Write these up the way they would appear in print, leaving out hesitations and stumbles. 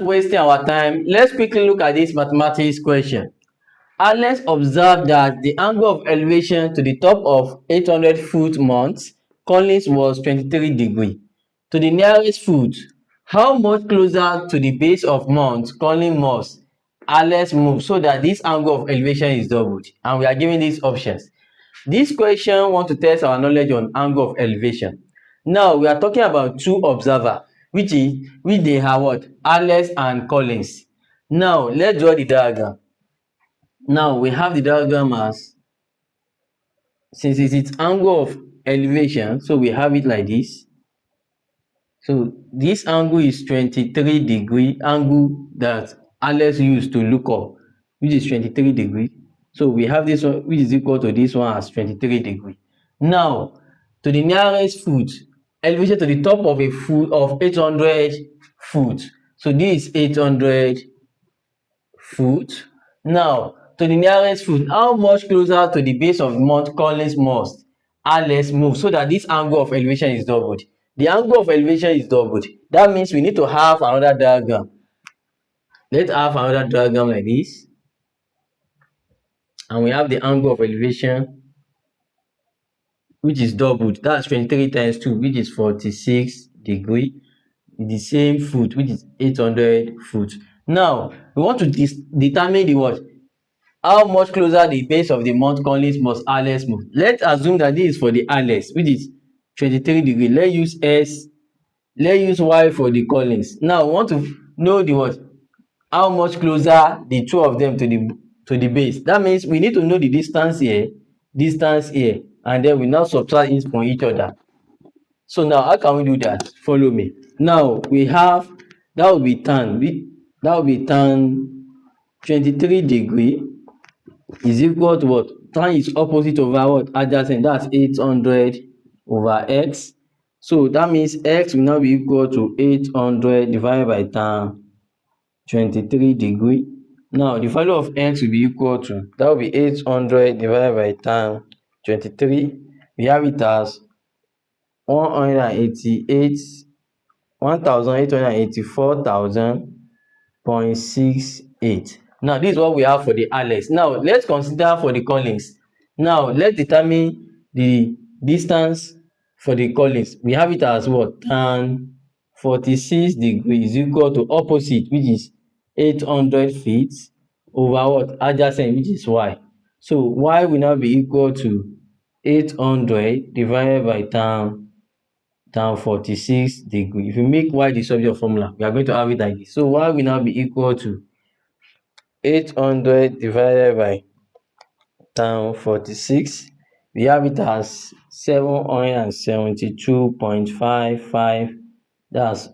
wasting our time, let's quickly look at this mathematics question. And let's observe that the angle of elevation to the top of 800-foot Mount Collins was 23 degrees. To the nearest foot, how much closer to the base of Mount Collins must Alex move so that this angle of elevation is doubled? And we are given these options. This question wants to test our knowledge on angle of elevation. Now we are talking about two observers, which they are what? Alex and Collins. Now let's draw the diagram. Now we have the diagram as, since it's its angle of elevation, so we have it like this. So this angle is 23 degree angle that Alex used to look up, which is 23 degree. So we have this one, which is equal to this one as 23 degree. Now to the nearest foot, elevation to the top of a foot of 800 foot. So this is 800 foot. Now to the nearest foot, how much closer to the base of Mount Collins must Alex move so that this angle of elevation is doubled? The angle of elevation is doubled. That means we need to have another diagram. Let's have another diagram like this. And we have the angle of elevation, which is doubled. That's 23 times 2, which is 46 degrees. The same foot, which is 800 foot. Now, we want to determine the what? How much closer the base of the Mount Collins must Alex move? Let's assume that this is for the Alex, which is 23 degrees. Let's use S. Let's use Y for the Collins. Now we want to know the what? How much closer the two of them to the base. That means we need to know the distance here, and then we now subtract it from each other. So now how can we do that? Follow me. Now we have, that will be tan 23 degree is equal to what? Tan is opposite over what? Adjacent. That's 800 over x. So that means x will now be equal to 800 divided by tan 23 degree. Now the value of x will be equal to, that will be 800 divided by tan 23. We have it as 1884,000.68. Now this is what we have for the Alex. Now let's consider for the Collins. Now let's determine the distance for the Collins. We have it as what? Tan 46 degrees is equal to opposite, which is 800 feet, over what? Adjacent, which is y. So y will now be equal to 800 divided by tan 46 degrees. If you make y the subject of formula, we are going to have it like this. So y will now be equal to 800 divided by tan 46. We have it as 772.55. That's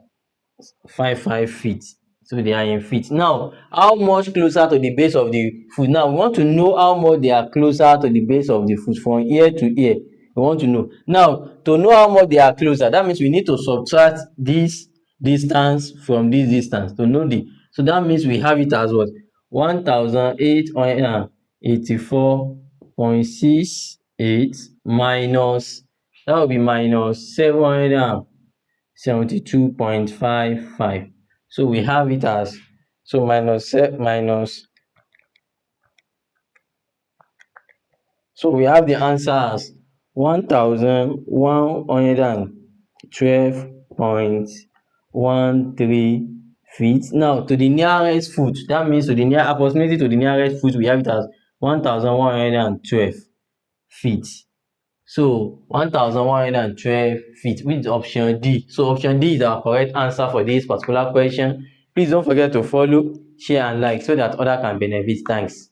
55 feet. So they are in feet. Now, how much closer to the base of the foot? Now, we want to know how much they are closer to the base of the foot from ear to ear. We want to know. Now, to know how much they are closer, that means we need to subtract this distance from this distance to know the. So that means we have it as what? 1884.68 minus, that will be minus 772.55. So we have it as, so so we have the answer as 1112.13 feet. Now to the nearest foot, that means to the approximately to the nearest foot, we have it as 1112 feet. So 1112 feet, which is option D. So option D is our correct answer for this particular question. Please don't forget to follow, share and like so that others can benefit. Thanks.